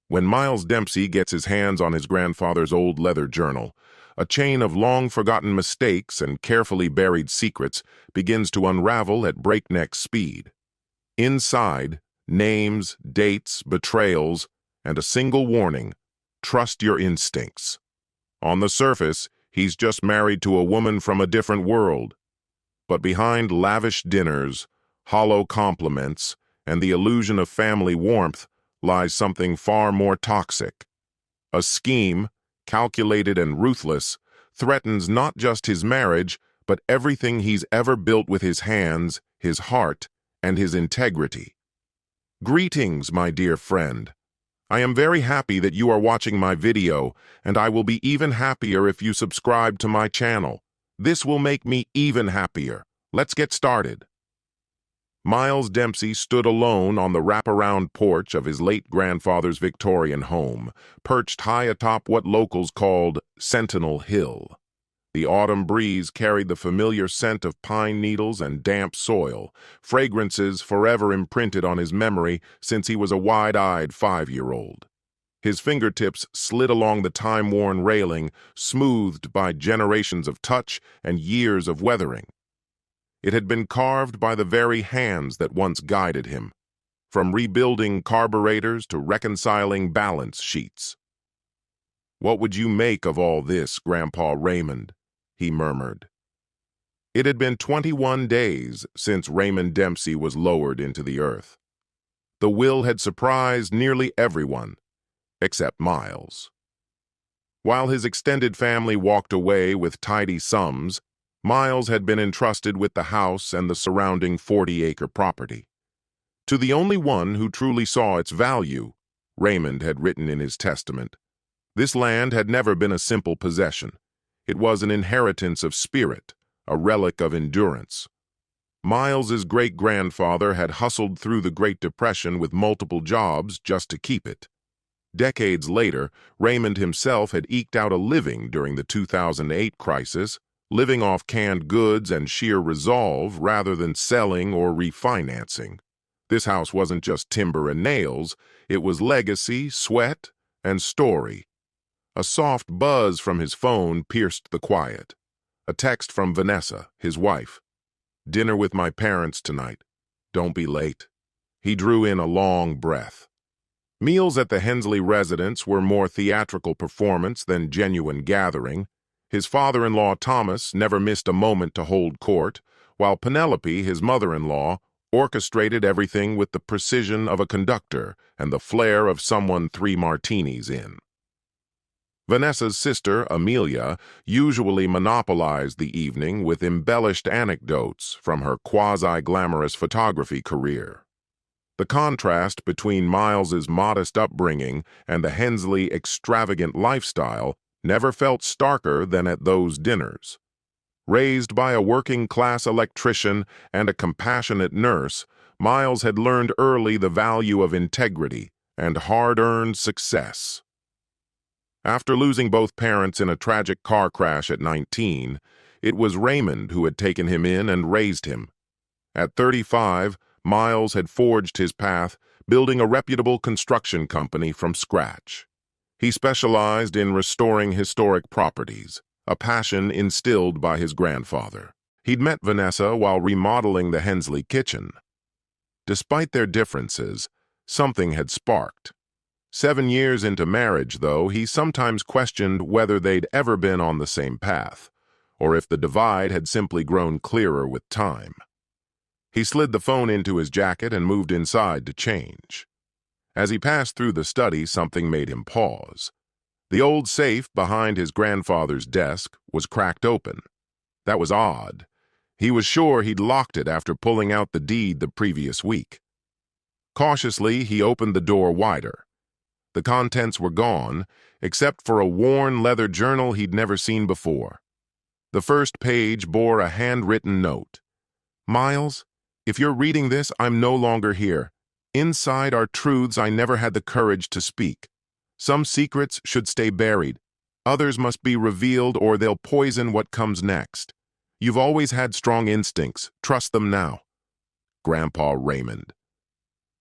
When Miles Dempsey gets his hands on his grandfather's old leather journal, a chain of long-forgotten mistakes and carefully buried secrets begins to unravel at breakneck speed. Inside, names, dates, betrayals, and a single warning: trust your instincts. On the surface, he's just married to a woman from a different world. But behind lavish dinners, hollow compliments, and the illusion of family warmth lies something far more toxic. A scheme, calculated and ruthless, threatens not just his marriage, but everything he's ever built with his hands, his heart, and his integrity. Greetings, my dear friend. I am very happy that you are watching my video, and I will be even happier if you subscribe to my channel. This will make me even happier. Let's get started. Miles Dempsey stood alone on the wraparound porch of his late grandfather's Victorian home, perched high atop what locals called Sentinel Hill. The autumn breeze carried the familiar scent of pine needles and damp soil, fragrances forever imprinted on his memory since he was a wide-eyed 5-year-old. His fingertips slid along the time-worn railing, smoothed by generations of touch and years of weathering. It had been carved by the very hands that once guided him, from rebuilding carburetors to reconciling balance sheets. "What would you make of all this, Grandpa Raymond?" he murmured. It had been 21 days since Raymond Dempsey was lowered into the earth. The will had surprised nearly everyone, except Miles. While his extended family walked away with tidy sums, Miles had been entrusted with the house and the surrounding 40-acre property. To the only one who truly saw its value, Raymond had written in his testament, this land had never been a simple possession. It was an inheritance of spirit, a relic of endurance. Miles's great-grandfather had hustled through the Great Depression with multiple jobs just to keep it. Decades later, Raymond himself had eked out a living during the 2008 crisis, living off canned goods and sheer resolve rather than selling or refinancing. This house wasn't just timber and nails, it was legacy, sweat, and story. A soft buzz from his phone pierced the quiet. A text from Vanessa, his wife. "Dinner with my parents tonight. Don't be late." He drew in a long breath. Meals at the Hensley residence were more theatrical performance than genuine gathering. His father-in-law, Thomas, never missed a moment to hold court, while Penelope, his mother-in-law, orchestrated everything with the precision of a conductor and the flair of someone 3 martinis in. Vanessa's sister, Amelia, usually monopolized the evening with embellished anecdotes from her quasi-glamorous photography career. The contrast between Miles's modest upbringing and the Hensley extravagant lifestyle never felt starker than at those dinners. Raised by a working-class electrician and a compassionate nurse, Miles had learned early the value of integrity and hard-earned success. After losing both parents in a tragic car crash at 19, it was Raymond who had taken him in and raised him. At 35, Miles had forged his path, building a reputable construction company from scratch. He specialized in restoring historic properties, a passion instilled by his grandfather. He'd met Vanessa while remodeling the Hensley kitchen. Despite their differences, something had sparked. 7 years into marriage, though, he sometimes questioned whether they'd ever been on the same path, or if the divide had simply grown clearer with time. He slid the phone into his jacket and moved inside to change. As he passed through the study, something made him pause. The old safe behind his grandfather's desk was cracked open. That was odd. He was sure he'd locked it after pulling out the deed the previous week. Cautiously, he opened the door wider. The contents were gone, except for a worn leather journal he'd never seen before. The first page bore a handwritten note. "Miles, if you're reading this, I'm no longer here. Inside are truths I never had the courage to speak. Some secrets should stay buried. Others must be revealed or they'll poison what comes next. You've always had strong instincts. Trust them now. Grandpa Raymond."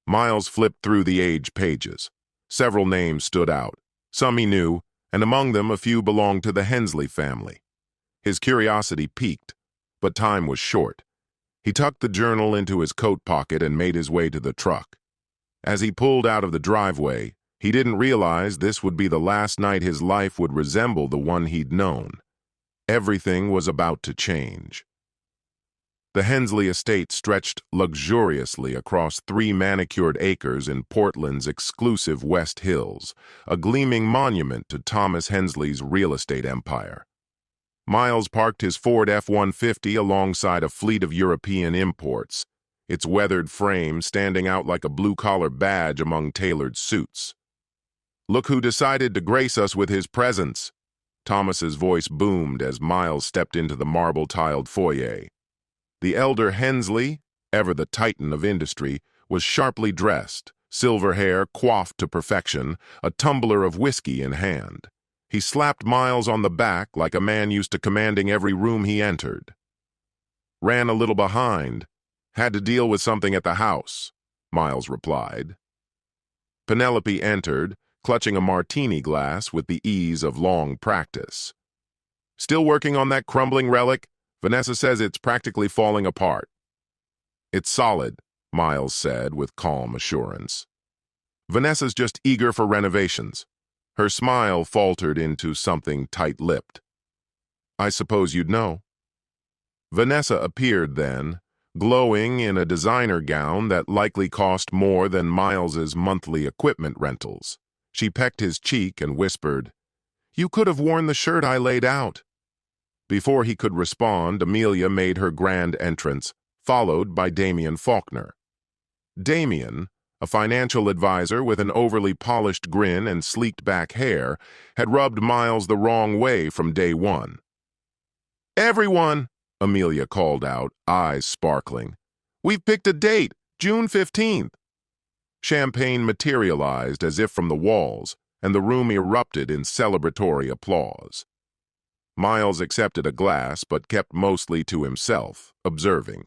Miles flipped through the age pages. Several names stood out. Some he knew, and among them a few belonged to the Hensley family. His curiosity piqued, but time was short. He tucked the journal into his coat pocket and made his way to the truck. As he pulled out of the driveway, he didn't realize this would be the last night his life would resemble the one he'd known. Everything was about to change. The Hensley estate stretched luxuriously across 3 manicured acres in Portland's exclusive West Hills, a gleaming monument to Thomas Hensley's real estate empire. Miles parked his Ford F-150 alongside a fleet of European imports, its weathered frame standing out like a blue-collar badge among tailored suits. "Look who decided to grace us with his presence," Thomas's voice boomed as Miles stepped into the marble-tiled foyer. The elder Hensley, ever the titan of industry, was sharply dressed, silver hair coiffed to perfection, a tumbler of whiskey in hand. He slapped Miles on the back like a man used to commanding every room he entered. "Ran a little behind. Had to deal with something at the house," Miles replied. Penelope entered, clutching a martini glass with the ease of long practice. "Still working on that crumbling relic? Vanessa says it's practically falling apart." "It's solid," Miles said with calm assurance. "Vanessa's just eager for renovations." Her smile faltered into something tight-lipped. "I suppose you'd know." Vanessa appeared then, glowing in a designer gown that likely cost more than Miles's monthly equipment rentals. She pecked his cheek and whispered, "You could have worn the shirt I laid out." Before he could respond, Amelia made her grand entrance, followed by Damien Faulkner. Damien, a financial advisor with an overly polished grin and sleeked-back hair, had rubbed Miles the wrong way from day one. "Everyone," Amelia called out, eyes sparkling. "We've picked a date, June 15th. Champagne materialized as if from the walls, and the room erupted in celebratory applause. Miles accepted a glass but kept mostly to himself, observing.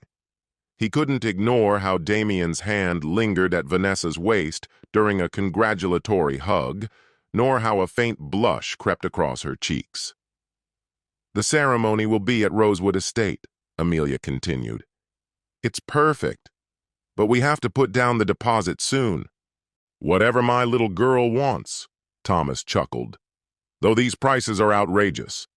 He couldn't ignore how Damien's hand lingered at Vanessa's waist during a congratulatory hug, nor how a faint blush crept across her cheeks. "The ceremony will be at Rosewood Estate," Amelia continued. "It's perfect, but we have to put down the deposit soon." "Whatever my little girl wants," Thomas chuckled, "though these prices are outrageous."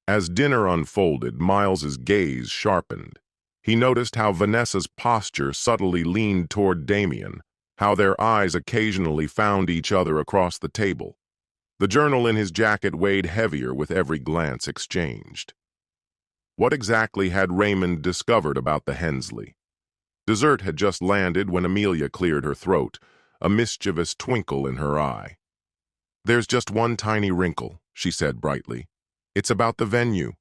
As dinner unfolded, Miles's gaze sharpened. He noticed how Vanessa's posture subtly leaned toward Damien, how their eyes occasionally found each other across the table. The journal in his jacket weighed heavier with every glance exchanged. What exactly had Raymond discovered about the Hensley? Dessert had just landed when Amelia cleared her throat, a mischievous twinkle in her eye. "There's just one tiny wrinkle," she said brightly. "It's about the venue,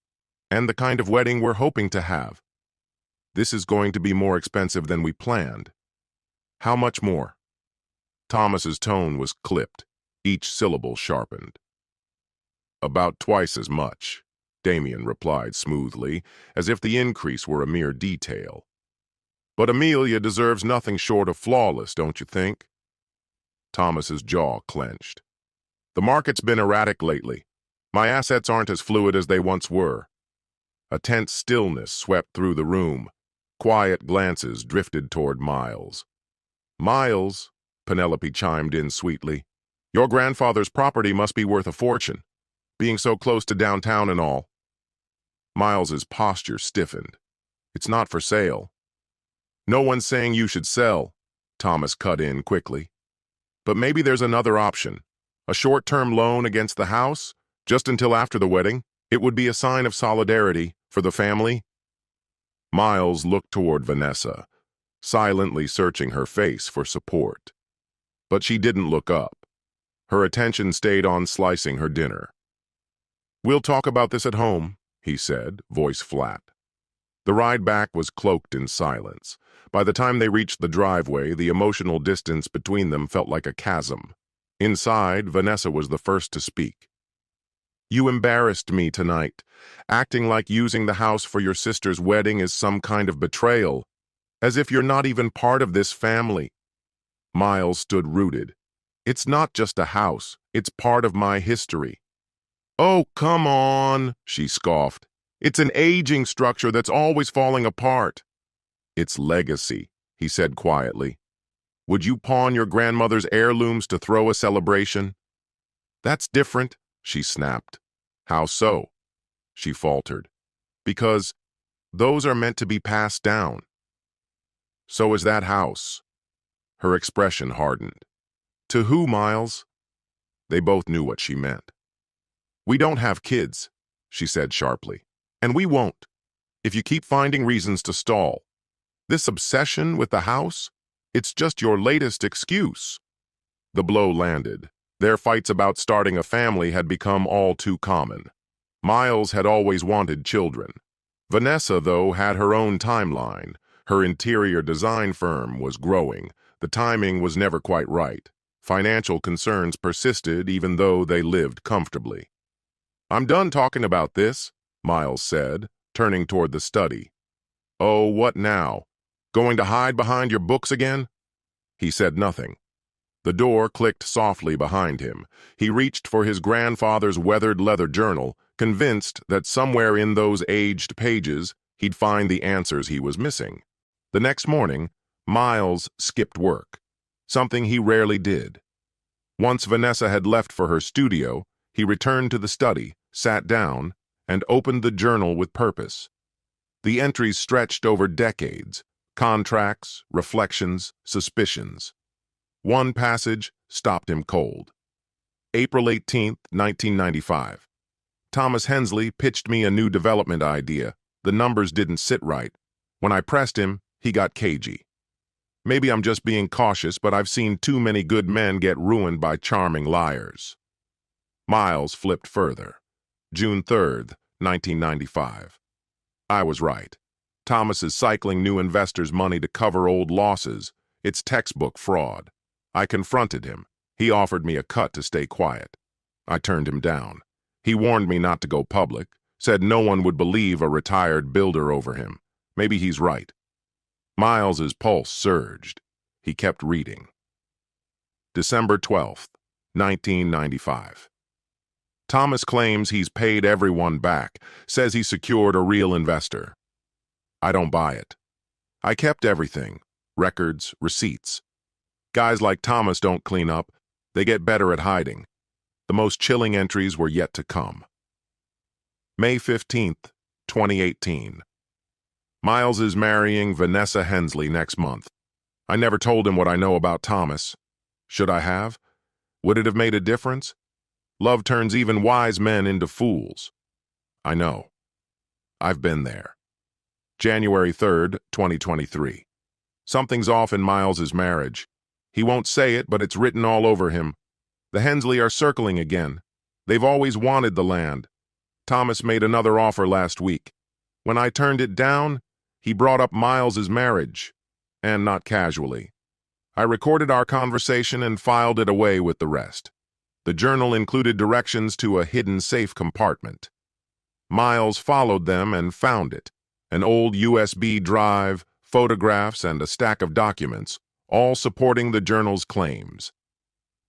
and the kind of wedding we're hoping to have. This is going to be more expensive than we planned." "How much more?" Thomas's tone was clipped, each syllable sharpened. "About twice as much," Damien replied smoothly, as if the increase were a mere detail. "But Amelia deserves nothing short of flawless, don't you think?" Thomas's jaw clenched. "The market's been erratic lately. My assets aren't as fluid as they once were." A tense stillness swept through the room. Quiet glances drifted toward Miles. "Miles," Penelope chimed in sweetly, "your grandfather's property must be worth a fortune, being so close to downtown and all." Miles's posture stiffened. "It's not for sale." "No one's saying you should sell," Thomas cut in quickly. "But maybe there's another option. A short-term loan against the house? Just until after the wedding, it would be a sign of solidarity for the family." Miles looked toward Vanessa, silently searching her face for support. But she didn't look up. Her attention stayed on slicing her dinner. "We'll talk about this at home," he said, voice flat. The ride back was cloaked in silence. By the time they reached the driveway, the emotional distance between them felt like a chasm. Inside, Vanessa was the first to speak. "You embarrassed me tonight, acting like using the house for your sister's wedding is some kind of betrayal, as if you're not even part of this family." Miles stood rooted. It's not just a house. It's part of my history. Oh, come on, she scoffed. It's an aging structure that's always falling apart. It's legacy, he said quietly. Would you pawn your grandmother's heirlooms to throw a celebration? That's different, she snapped. How so? She faltered. Because those are meant to be passed down. So is that house. Her expression hardened. To who, Miles? They both knew what she meant. We don't have kids, she said sharply. And we won't, if you keep finding reasons to stall. This obsession with the house? It's just your latest excuse. The blow landed. Their fights about starting a family had become all too common. Miles had always wanted children. Vanessa, though, had her own timeline. Her interior design firm was growing. The timing was never quite right. Financial concerns persisted even though they lived comfortably. I'm done talking about this, Miles said, turning toward the study. Oh, what now? Going to hide behind your books again? He said nothing. The door clicked softly behind him. He reached for his grandfather's weathered leather journal, convinced that somewhere in those aged pages he'd find the answers he was missing. The next morning, Miles skipped work, something he rarely did. Once Vanessa had left for her studio, he returned to the study, sat down, and opened the journal with purpose. The entries stretched over decades, contracts, reflections, suspicions. One passage stopped him cold. April 18th, 1995. Thomas Hensley pitched me a new development idea. The numbers didn't sit right. When I pressed him, he got cagey. Maybe I'm just being cautious, but I've seen too many good men get ruined by charming liars. Miles flipped further. June 3rd, 1995. I was right. Thomas is cycling new investors' money to cover old losses. It's textbook fraud. I confronted him. He offered me a cut to stay quiet. I turned him down. He warned me not to go public, said no one would believe a retired builder over him. Maybe he's right. Miles's pulse surged. He kept reading. December 12th, 1995. Thomas claims he's paid everyone back, says he secured a real investor. I don't buy it. I kept everything, records, receipts. Guys like Thomas don't clean up. They get better at hiding. The most chilling entries were yet to come. May 15th, 2018. Miles is marrying Vanessa Hensley next month. I never told him what I know about Thomas. Should I have? Would it have made a difference? Love turns even wise men into fools. I know. I've been there. January 3rd, 2023. Something's off in Miles's marriage. He won't say it, but it's written all over him. The Hensley are circling again. They've always wanted the land. Thomas made another offer last week. When I turned it down, he brought up Miles's marriage, and not casually. I recorded our conversation and filed it away with the rest. The journal included directions to a hidden safe compartment. Miles followed them and found it. An old USB drive, photographs, and a stack of documents, all supporting the journal's claims.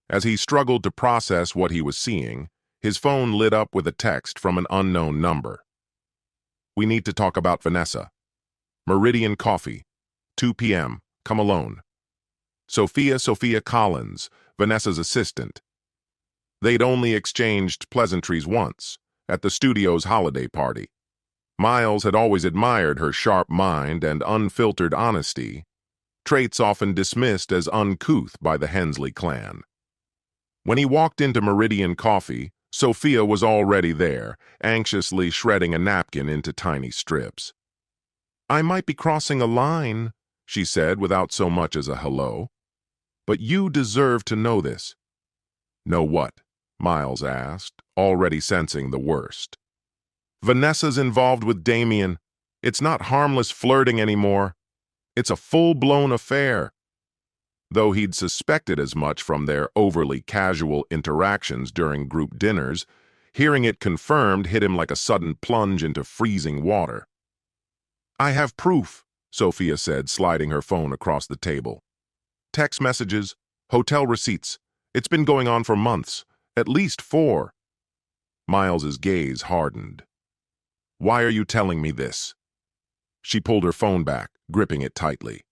As he struggled to process what he was seeing, his phone lit up with a text from an unknown number. We need to talk about Vanessa. Meridian Coffee, 2 p.m., come alone. Sophia Collins, Vanessa's assistant. They'd only exchanged pleasantries once, at the studio's holiday party. Miles had always admired her sharp mind and unfiltered honesty, traits often dismissed as uncouth by the Hensley clan. When he walked into Meridian Coffee, Sophia was already there, anxiously shredding a napkin into tiny strips. I might be crossing a line, she said without so much as a hello. But you deserve to know this. Know what? Miles asked, already sensing the worst. Vanessa's involved with Damien. It's not harmless flirting anymore. It's a full-blown affair. Though he'd suspected as much from their overly casual interactions during group dinners, hearing it confirmed hit him like a sudden plunge into freezing water. I have proof, Sophia said, sliding her phone across the table. Text messages, hotel receipts, It's been going on for months, at least 4. Miles's gaze hardened. Why are you telling me this? She pulled her phone back, gripping it tightly.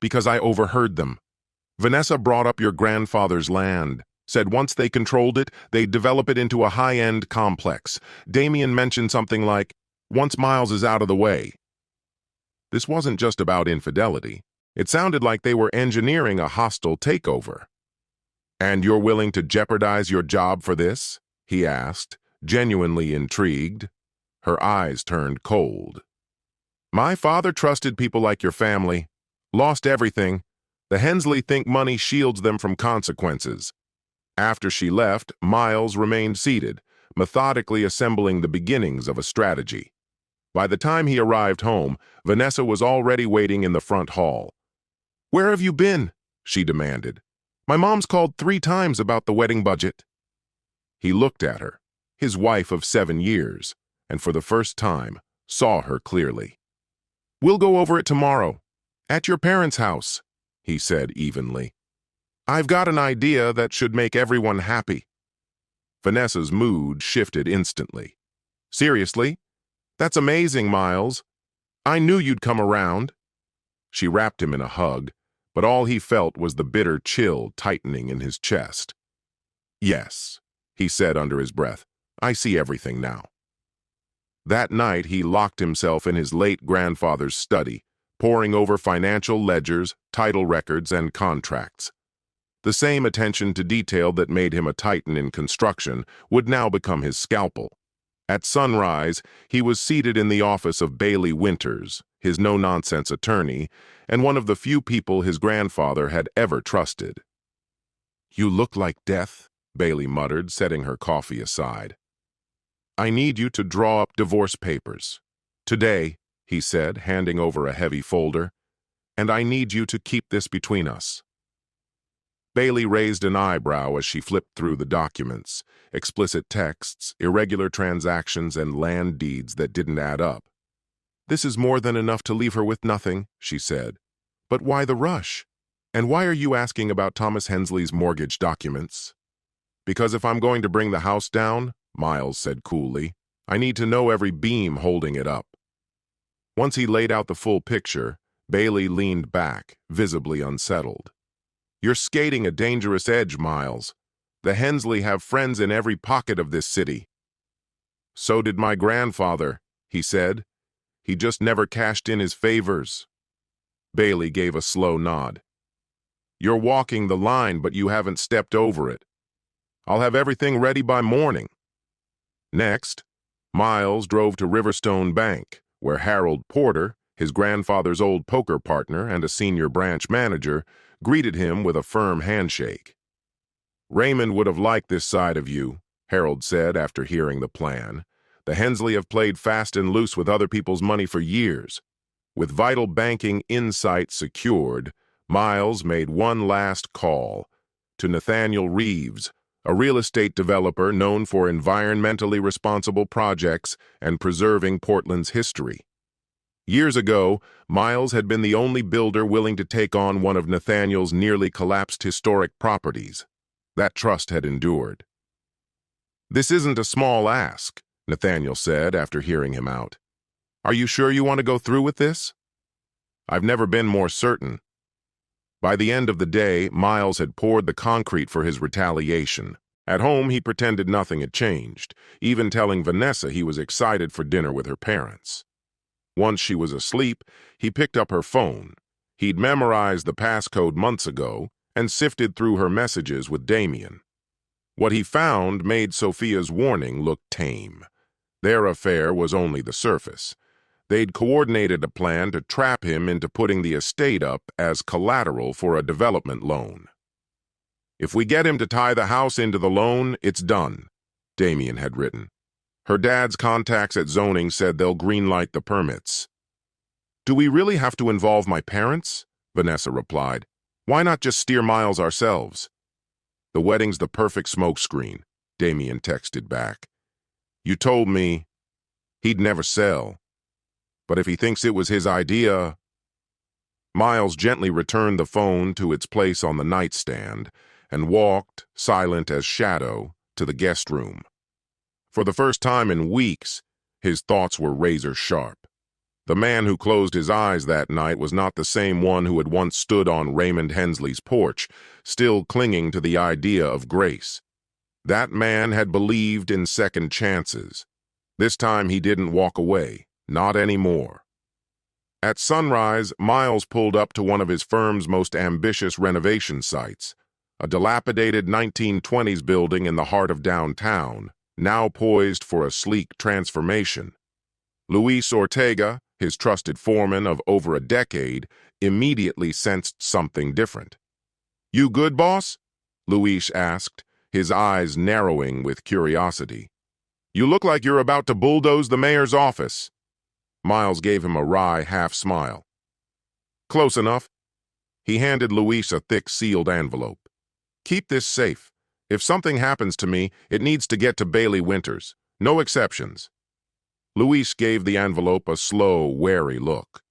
Because I overheard them. Vanessa brought up your grandfather's land, said once they controlled it, they'd develop it into a high-end complex. Damien mentioned something like, once Miles is out of the way. This wasn't just about infidelity. It sounded like they were engineering a hostile takeover. And you're willing to jeopardize your job for this? He asked, genuinely intrigued. Her eyes turned cold. My father trusted people like your family. Lost everything. The Hensley think money shields them from consequences. After she left, Miles remained seated, methodically assembling the beginnings of a strategy. By the time he arrived home, Vanessa was already waiting in the front hall. Where have you been? She demanded. My mom's called 3 times about the wedding budget. He looked at her, his wife of 7 years, and for the first time, saw her clearly. We'll go over it tomorrow, at your parents' house, he said evenly. I've got an idea that should make everyone happy. Vanessa's mood shifted instantly. Seriously? That's amazing, Miles. I knew you'd come around. She wrapped him in a hug, but all he felt was the bitter chill tightening in his chest. Yes, he said under his breath. I see everything now. That night he locked himself in his late grandfather's study, poring over financial ledgers, title records, and contracts. The same attention to detail that made him a titan in construction would now become his scalpel. At sunrise, he was seated in the office of Bailey Winters, his no-nonsense attorney, and one of the few people his grandfather had ever trusted. You look like death, Bailey muttered, setting her coffee aside. I need you to draw up divorce papers. Today, he said, handing over a heavy folder, and I need you to keep this between us. Bailey raised an eyebrow as she flipped through the documents, explicit texts, irregular transactions, and land deeds that didn't add up. This is more than enough to leave her with nothing, she said. But why the rush? And why are you asking about Thomas Hensley's mortgage documents? Because if I'm going to bring the house down, Miles said coolly, I need to know every beam holding it up. Once he laid out the full picture, Bailey leaned back, visibly unsettled. You're skating a dangerous edge, Miles. The Hensley have friends in every pocket of this city. So did my grandfather, he said. He just never cashed in his favors. Bailey gave a slow nod. You're walking the line, but you haven't stepped over it. I'll have everything ready by morning. Next, Miles drove to Riverstone Bank, where Harold Porter, his grandfather's old poker partner and a senior branch manager, greeted him with a firm handshake. Raymond would have liked this side of you, Harold said after hearing the plan. The Hensley have played fast and loose with other people's money for years. With vital banking insight secured, Miles made one last call to Nathaniel Reeves, a real estate developer known for environmentally responsible projects and preserving Portland's history. Years ago, Miles had been the only builder willing to take on one of Nathaniel's nearly collapsed historic properties. That trust had endured. This isn't a small ask, Nathaniel said after hearing him out. Are you sure you want to go through with this? I've never been more certain. By the end of the day, Miles had poured the concrete for his retaliation. At home, he pretended nothing had changed, even telling Vanessa he was excited for dinner with her parents. Once she was asleep, he picked up her phone. He'd memorized the passcode months ago and sifted through her messages with Damien. What he found made Sophia's warning look tame. Their affair was only the surface. They'd coordinated a plan to trap him into putting the estate up as collateral for a development loan. If we get him to tie the house into the loan, it's done, Damien had written. Her dad's contacts at zoning said they'll greenlight the permits. Do we really have to involve my parents? Vanessa replied. Why not just steer Miles ourselves? The wedding's the perfect smokescreen, Damien texted back. You told me he'd never sell. But if he thinks it was his idea... Miles gently returned the phone to its place on the nightstand and walked, silent as shadow, to the guest room. For the first time in weeks, his thoughts were razor sharp. The man who closed his eyes that night was not the same one who had once stood on Raymond Hensley's porch, still clinging to the idea of grace. That man had believed in second chances. This time he didn't walk away, not anymore. At sunrise, Miles pulled up to one of his firm's most ambitious renovation sites, a dilapidated 1920s building in the heart of downtown, now poised for a sleek transformation. Luis Ortega, his trusted foreman of over a decade, immediately sensed something different. "You good, boss?" Luis asked, his eyes narrowing with curiosity. "You look like you're about to bulldoze the mayor's office." Miles gave him a wry half-smile. "Close enough." He handed Luis a thick sealed envelope. "Keep this safe. If something happens to me, it needs to get to Bailey Winters. No exceptions." Luis gave the envelope a slow, wary look.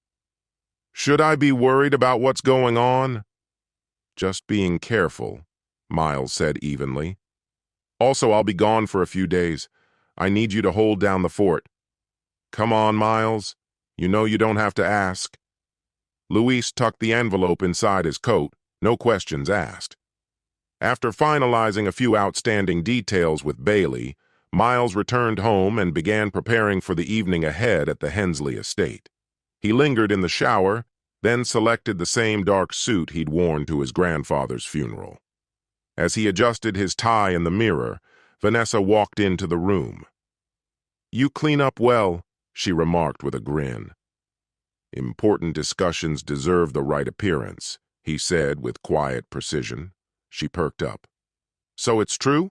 "Should I be worried about what's going on?" "Just being careful," Miles said evenly. "Also, I'll be gone for a few days. I need you to hold down the fort." "Come on, Miles. You know you don't have to ask." Luis tucked the envelope inside his coat, no questions asked. After finalizing a few outstanding details with Bailey, Miles returned home and began preparing for the evening ahead at the Hensley estate. He lingered in the shower, then selected the same dark suit he'd worn to his grandfather's funeral. As he adjusted his tie in the mirror, Vanessa walked into the room. "You clean up well," she remarked with a grin. "Important discussions deserve the right appearance," he said with quiet precision. She perked up. "So it's true?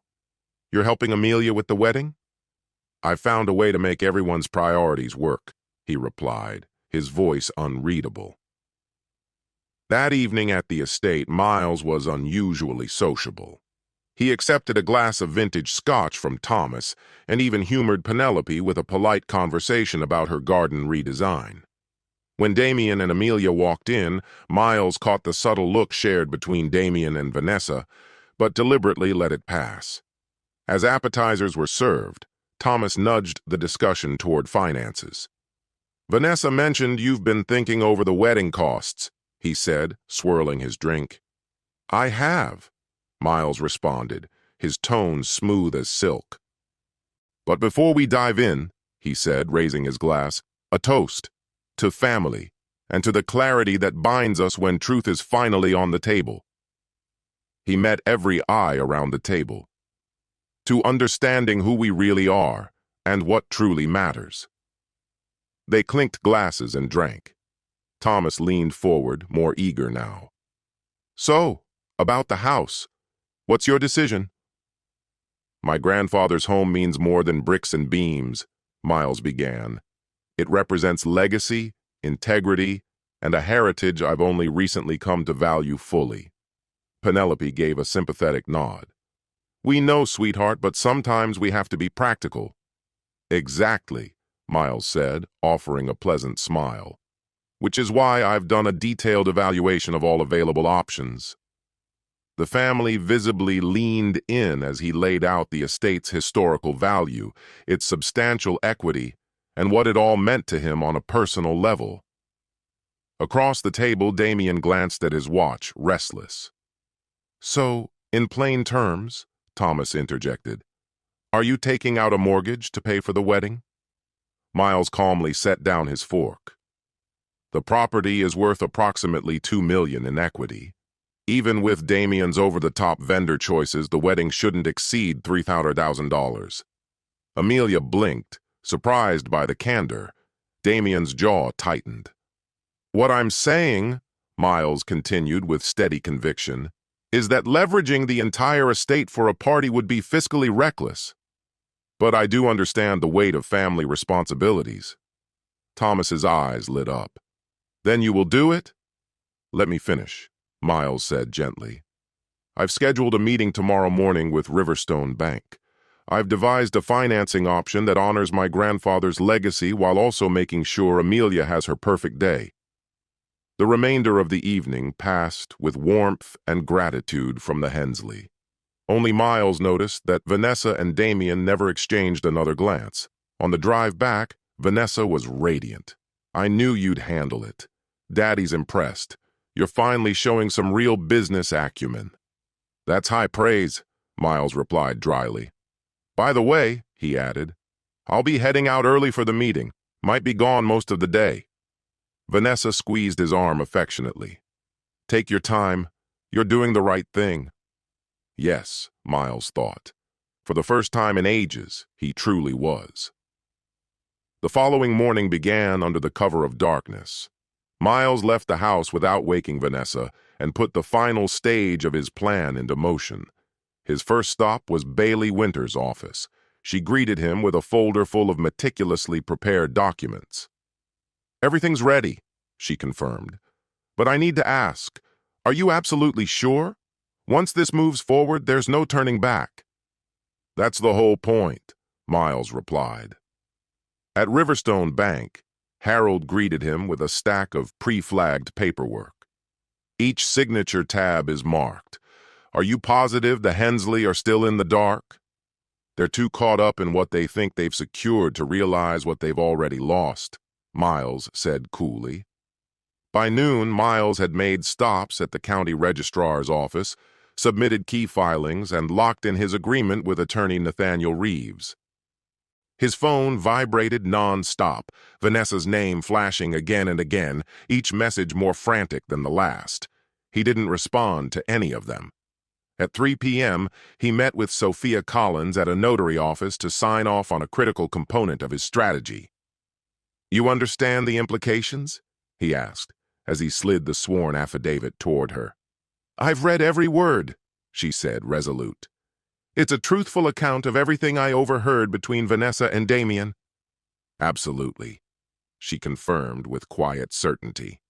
You're helping Amelia with the wedding?" "I found a way to make everyone's priorities work," he replied, his voice unreadable. That evening at the estate, Miles was unusually sociable. He accepted a glass of vintage scotch from Thomas and even humored Penelope with a polite conversation about her garden redesign. When Damien and Amelia walked in, Miles caught the subtle look shared between Damien and Vanessa, but deliberately let it pass. As appetizers were served, Thomas nudged the discussion toward finances. "Vanessa mentioned you've been thinking over the wedding costs," he said, swirling his drink. "I have," Miles responded, his tone smooth as silk. "But before we dive in," he said, raising his glass, "a toast to family and to the clarity that binds us when truth is finally on the table." He met every eye around the table. "To understanding who we really are and what truly matters." They clinked glasses and drank. Thomas leaned forward, more eager now. "So, about the house. What's your decision?" "My grandfather's home means more than bricks and beams," Miles began. "It represents legacy, integrity, and a heritage I've only recently come to value fully." Penelope gave a sympathetic nod. "We know, sweetheart, but sometimes we have to be practical." "Exactly," Miles said, offering a pleasant smile. "Which is why I've done a detailed evaluation of all available options." The family visibly leaned in as he laid out the estate's historical value, its substantial equity, and what it all meant to him on a personal level. Across the table, Damien glanced at his watch, restless. "So, in plain terms," Thomas interjected, "are you taking out a mortgage to pay for the wedding?" Miles calmly set down his fork. "The property is worth approximately $2 million in equity. Even with Damien's over-the-top vendor choices, the wedding shouldn't exceed $300,000. Amelia blinked, surprised by the candor. Damien's jaw tightened. "What I'm saying," Miles continued with steady conviction, "is that leveraging the entire estate for a party would be fiscally reckless. But I do understand the weight of family responsibilities." Thomas's eyes lit up. "Then you will do it?" "Let me finish," Miles said gently. "I've scheduled a meeting tomorrow morning with Riverstone Bank. I've devised a financing option that honors my grandfather's legacy while also making sure Amelia has her perfect day." The remainder of the evening passed with warmth and gratitude from the Hensley. Only Miles noticed that Vanessa and Damien never exchanged another glance. On the drive back, Vanessa was radiant. "I knew you'd handle it. Daddy's impressed. You're finally showing some real business acumen." "That's high praise," Miles replied dryly. "By the way," he added, "I'll be heading out early for the meeting. Might be gone most of the day." Vanessa squeezed his arm affectionately. "Take your time. You're doing the right thing." Yes, Miles thought. For the first time in ages, he truly was. The following morning began under the cover of darkness. Miles left the house without waking Vanessa and put the final stage of his plan into motion. His first stop was Bailey Winter's office. She greeted him with a folder full of meticulously prepared documents. "Everything's ready," she confirmed. "But I need to ask, are you absolutely sure? Once this moves forward, there's no turning back." "That's the whole point," Miles replied. At Riverstone Bank, Harold greeted him with a stack of pre-flagged paperwork. "Each signature tab is marked. Are you positive the Hensley are still in the dark?" "They're too caught up in what they think they've secured to realize what they've already lost," Miles said coolly. By noon, Miles had made stops at the county registrar's office, submitted key filings, and locked in his agreement with attorney Nathaniel Reeves. His phone vibrated non-stop, Vanessa's name flashing again and again, each message more frantic than the last. He didn't respond to any of them. At 3 p.m., he met with Sophia Collins at a notary office to sign off on a critical component of his strategy. "You understand the implications?" he asked, as he slid the sworn affidavit toward her. "I've read every word," she said, resolute. "It's a truthful account of everything I overheard between Vanessa and Damien." "Absolutely," she confirmed with quiet certainty.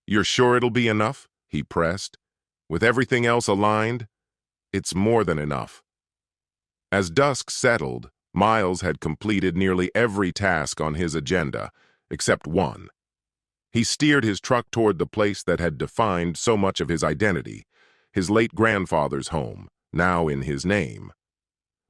"You're sure it'll be enough?" he pressed. "With everything else aligned?" "It's more than enough." As dusk settled, Miles had completed nearly every task on his agenda, except one. He steered his truck toward the place that had defined so much of his identity, his late grandfather's home, now in his name.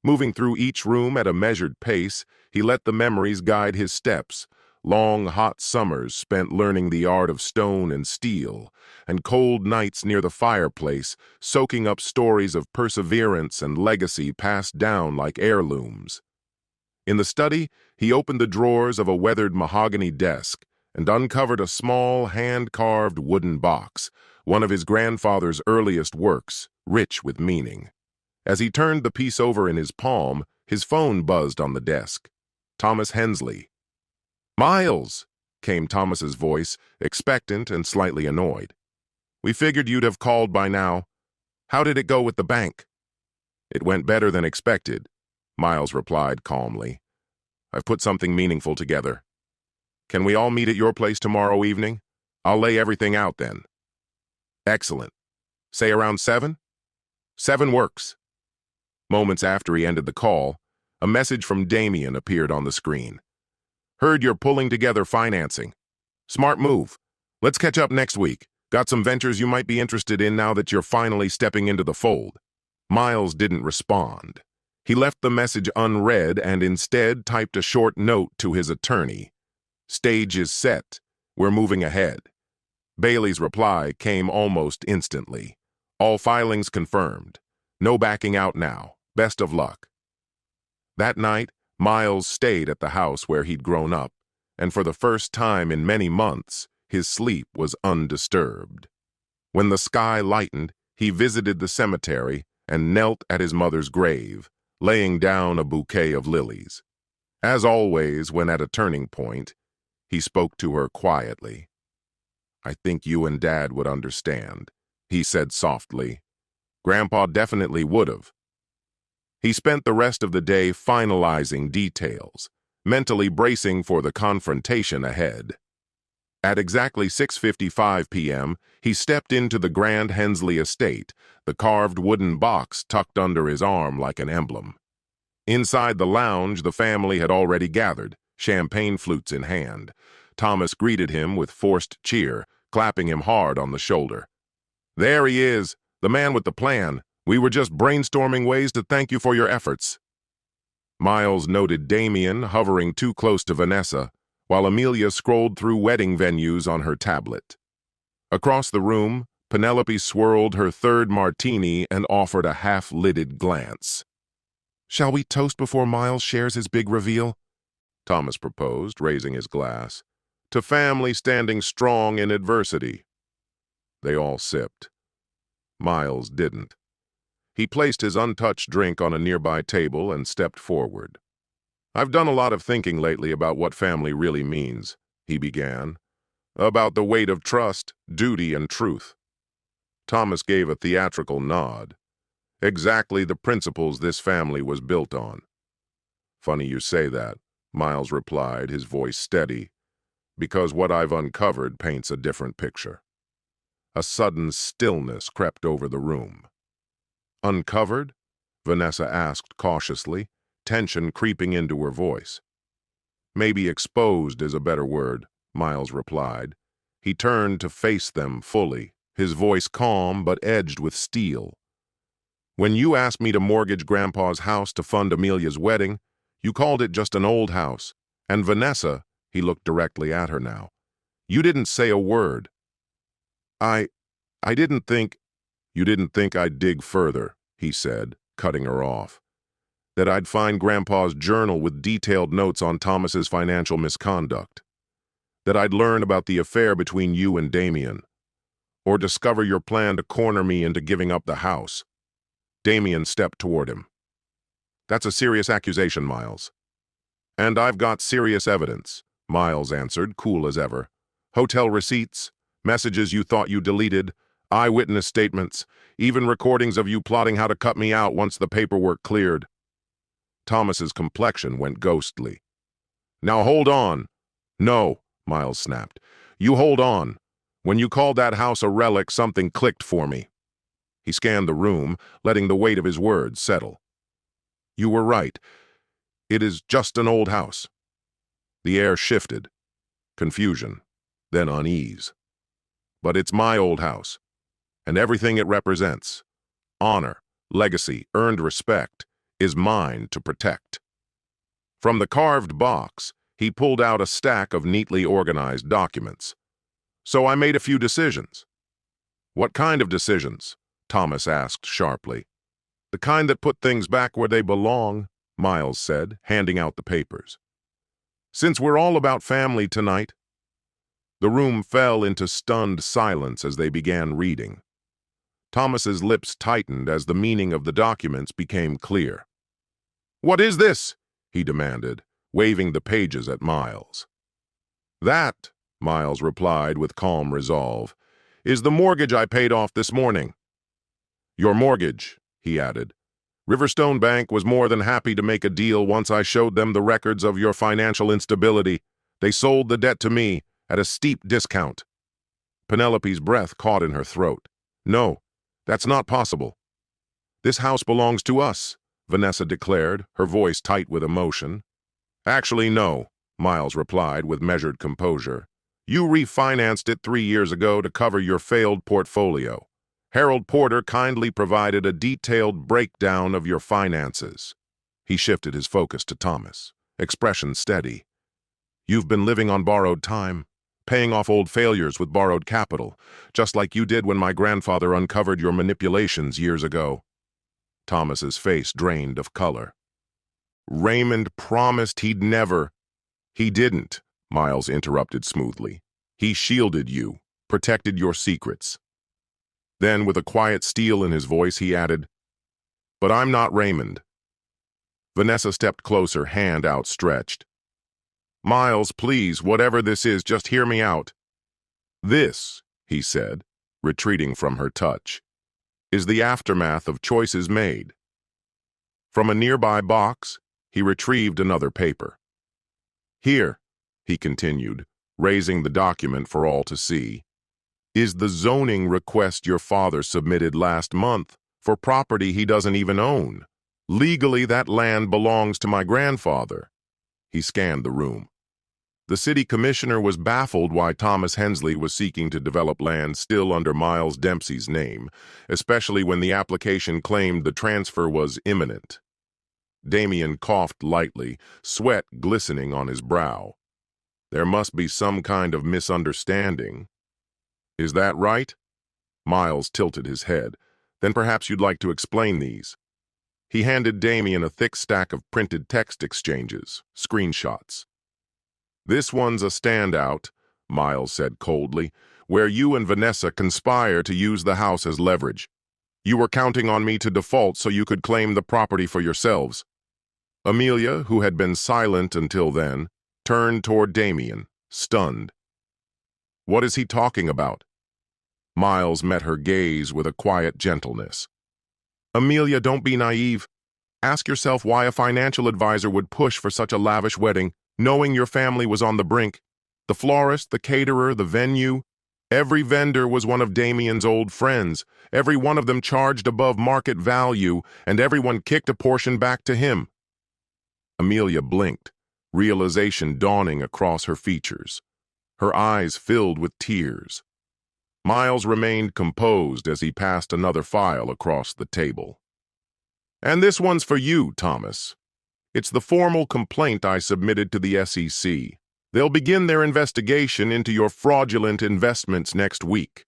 Moving through each room at a measured pace, he let the memories guide his steps, long, hot summers spent learning the art of stone and steel, and cold nights near the fireplace, soaking up stories of perseverance and legacy passed down like heirlooms. In the study, he opened the drawers of a weathered mahogany desk and uncovered a small, hand-carved wooden box, one of his grandfather's earliest works, rich with meaning. As he turned the piece over in his palm, his phone buzzed on the desk. Thomas Hensley. "Miles!" came Thomas's voice, expectant and slightly annoyed. "We figured you'd have called by now. How did it go with the bank?" "It went better than expected," Miles replied calmly. "I've put something meaningful together. Can we all meet at your place tomorrow evening? I'll lay everything out then." "Excellent. Say around 7? 7 works." Moments after he ended the call, a message from Damien appeared on the screen. "Heard you're pulling together financing. Smart move. Let's catch up next week. Got some ventures you might be interested in now that you're finally stepping into the fold." Miles didn't respond. He left the message unread and instead typed a short note to his attorney. "Stage is set. We're moving ahead." Bailey's reply came almost instantly. "All filings confirmed. No backing out now. Best of luck." That night, Miles stayed at the house where he'd grown up, and for the first time in many months, his sleep was undisturbed. When the sky lightened, he visited the cemetery and knelt at his mother's grave, laying down a bouquet of lilies. As always, when at a turning point, he spoke to her quietly. "I think you and Dad would understand," he said softly. "Grandpa definitely would have." He spent the rest of the day finalizing details, mentally bracing for the confrontation ahead. At exactly 6:55 p.m., he stepped into the Grand Hensley estate, the carved wooden box tucked under his arm like an emblem. Inside the lounge, the family had already gathered, champagne flutes in hand. Thomas greeted him with forced cheer, clapping him hard on the shoulder. "There he is, the man with the plan. We were just brainstorming ways to thank you for your efforts." Miles noted Damien hovering too close to Vanessa, while Amelia scrolled through wedding venues on her tablet. Across the room, Penelope swirled her third martini and offered a half-lidded glance. "Shall we toast before Miles shares his big reveal?" Thomas proposed, raising his glass. "To family standing strong in adversity." They all sipped. Miles didn't. He placed his untouched drink on a nearby table and stepped forward. "I've done a lot of thinking lately about what family really means," he began. "About the weight of trust, duty, and truth." Thomas gave a theatrical nod. "Exactly the principles this family was built on." "Funny you say that," Miles replied, his voice steady, "because what I've uncovered paints a different picture." A sudden stillness crept over the room. "Uncovered?" Vanessa asked cautiously, tension creeping into her voice. "Maybe exposed is a better word," Miles replied. He turned to face them fully, his voice calm but edged with steel. "When you asked me to mortgage Grandpa's house to fund Amelia's wedding, you called it just an old house. And Vanessa," he looked directly at her now, "you didn't say a word." I didn't think—" "You didn't think I'd dig further," he said, cutting her off. "That I'd find Grandpa's journal with detailed notes on Thomas's financial misconduct. That I'd learn about the affair between you and Damien. Or discover your plan to corner me into giving up the house." Damien stepped toward him. "That's a serious accusation, Miles." "And I've got serious evidence," Miles answered, cool as ever. "Hotel receipts, messages you thought you deleted, eyewitness statements, even recordings of you plotting how to cut me out once the paperwork cleared." Thomas's complexion went ghostly. "Now hold on." "No," Miles snapped. "You hold on. When you called that house a relic, something clicked for me." He scanned the room, letting the weight of his words settle. "You were right. It is just an old house." The air shifted. Confusion, then unease. "But it's my old house, and everything it represents, honor, legacy, earned respect, is mine to protect." From the carved box, he pulled out a stack of neatly organized documents. "So I made a few decisions." "What kind of decisions?" Thomas asked sharply. "The kind that put things back where they belong," Miles said, handing out the papers. "Since we're all about family tonight." The room fell into stunned silence as they began reading. Thomas's lips tightened as the meaning of the documents became clear. "What is this?" he demanded, waving the pages at Miles. "That," Miles replied with calm resolve, "is the mortgage I paid off this morning." "Your mortgage," he added. "Riverstone Bank was more than happy to make a deal once I showed them the records of your financial instability. They sold the debt to me at a steep discount." Penelope's breath caught in her throat. "No, that's not possible." "This house belongs to us," Vanessa declared, her voice tight with emotion. "Actually, no," Miles replied with measured composure. "You refinanced it 3 years ago to cover your failed portfolio. Harold Porter kindly provided a detailed breakdown of your finances." He shifted his focus to Thomas, expression steady. "You've been living on borrowed time, paying off old failures with borrowed capital, just like you did when my grandfather uncovered your manipulations years ago." Thomas's face drained of color. "Raymond promised he'd never—" "He didn't," Miles interrupted smoothly. "He shielded you, protected your secrets." Then, with a quiet steel in his voice, he added, "But I'm not Raymond." Vanessa stepped closer, hand outstretched. "Miles, please, whatever this is, just hear me out." "This," he said, retreating from her touch, "is the aftermath of choices made." From a nearby box, he retrieved another paper. "Here," he continued, raising the document for all to see, "is the zoning request your father submitted last month for property he doesn't even own. Legally, that land belongs to my grandfather." He scanned the room. The city commissioner was baffled why Thomas Hensley was seeking to develop land still under Miles Dempsey's name, especially when the application claimed the transfer was imminent. Damien coughed lightly, sweat glistening on his brow. There must be some kind of misunderstanding. Is that right? Miles tilted his head. Then perhaps you'd like to explain these. He handed Damien a thick stack of printed text exchanges, screenshots. This one's a standout, Miles said coldly, where you and Vanessa conspire to use the house as leverage. You were counting on me to default so you could claim the property for yourselves. Amelia, who had been silent until then, turned toward Damien, stunned. What is he talking about? Miles met her gaze with a quiet gentleness. Amelia, don't be naive. Ask yourself why a financial advisor would push for such a lavish wedding, knowing your family was on the brink. The florist, the caterer, the venue, every vendor was one of Damien's old friends. Every one of them charged above market value, and everyone kicked a portion back to him. Amelia blinked, realization dawning across her features. Her eyes filled with tears. Miles remained composed as he passed another file across the table. And this one's for you, Thomas. It's the formal complaint I submitted to the SEC. They'll begin their investigation into your fraudulent investments next week.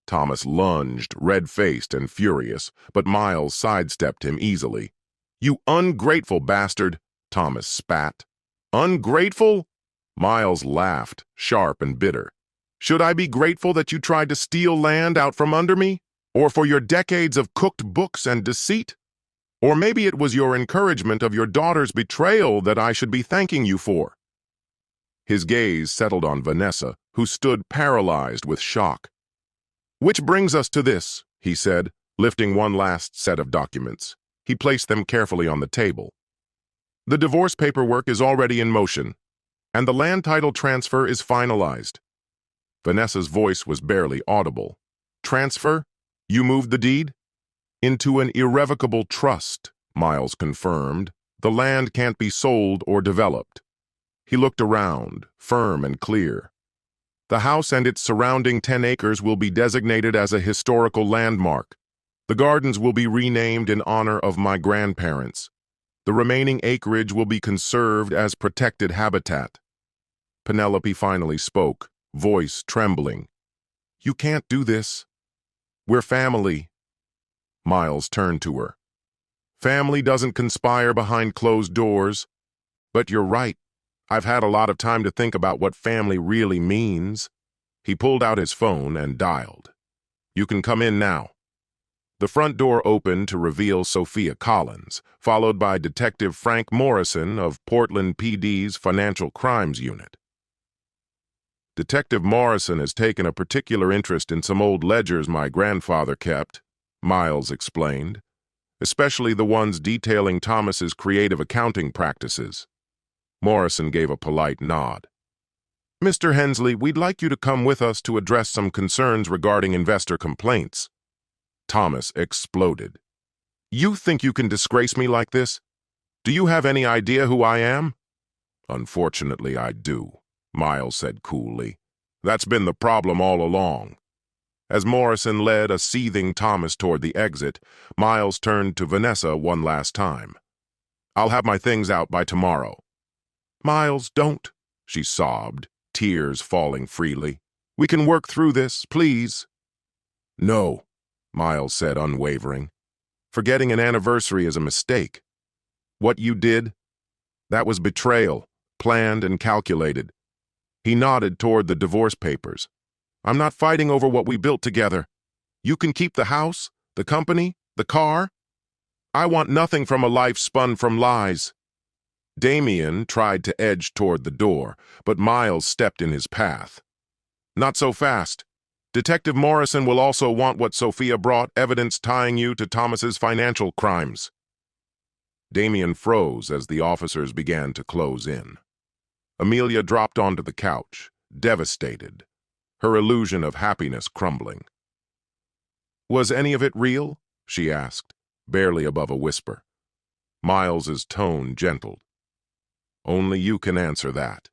Thomas lunged, red-faced and furious, but Miles sidestepped him easily. You ungrateful bastard, Thomas spat. Ungrateful? Miles laughed, sharp and bitter. Should I be grateful that you tried to steal land out from under me? Or for your decades of cooked books and deceit? Or maybe it was your encouragement of your daughter's betrayal that I should be thanking you for. His gaze settled on Vanessa, who stood paralyzed with shock. Which brings us to this, he said, lifting one last set of documents. He placed them carefully on the table. The divorce paperwork is already in motion, and the land title transfer is finalized. Vanessa's voice was barely audible. Transfer? You moved the deed? Into an irrevocable trust, Miles confirmed. The land can't be sold or developed. He looked around, firm and clear. The house and its surrounding 10 acres will be designated as a historical landmark. The gardens will be renamed in honor of my grandparents. The remaining acreage will be conserved as protected habitat. Penelope finally spoke, voice trembling. You can't do this. We're family. Miles turned to her. Family doesn't conspire behind closed doors. But you're right. I've had a lot of time to think about what family really means. He pulled out his phone and dialed. You can come in now. The front door opened to reveal Sophia Collins, followed by Detective Frank Morrison of Portland PD's Financial Crimes Unit. Detective Morrison has taken a particular interest in some old ledgers my grandfather kept, Miles explained, especially the ones detailing Thomas's creative accounting practices. Morrison gave a polite nod. Mr. Hensley, we'd like you to come with us to address some concerns regarding investor complaints. Thomas exploded. You think you can disgrace me like this? Do you have any idea who I am? Unfortunately, I do, Miles said coolly. That's been the problem all along. As Morrison led a seething Thomas toward the exit, Miles turned to Vanessa one last time. I'll have my things out by tomorrow. Miles, don't, she sobbed, tears falling freely. We can work through this, please. No, Miles said, unwavering. Forgetting an anniversary is a mistake. What you did, that was betrayal, planned and calculated. He nodded toward the divorce papers. I'm not fighting over what we built together. You can keep the house, the company, the car. I want nothing from a life spun from lies. Damien tried to edge toward the door, but Miles stepped in his path. Not so fast. Detective Morrison will also want what Sophia brought, evidence tying you to Thomas's financial crimes. Damien froze as the officers began to close in. Amelia dropped onto the couch, devastated, her illusion of happiness crumbling. Was any of it real? She asked, barely above a whisper. Miles's tone gentled. Only you can answer that.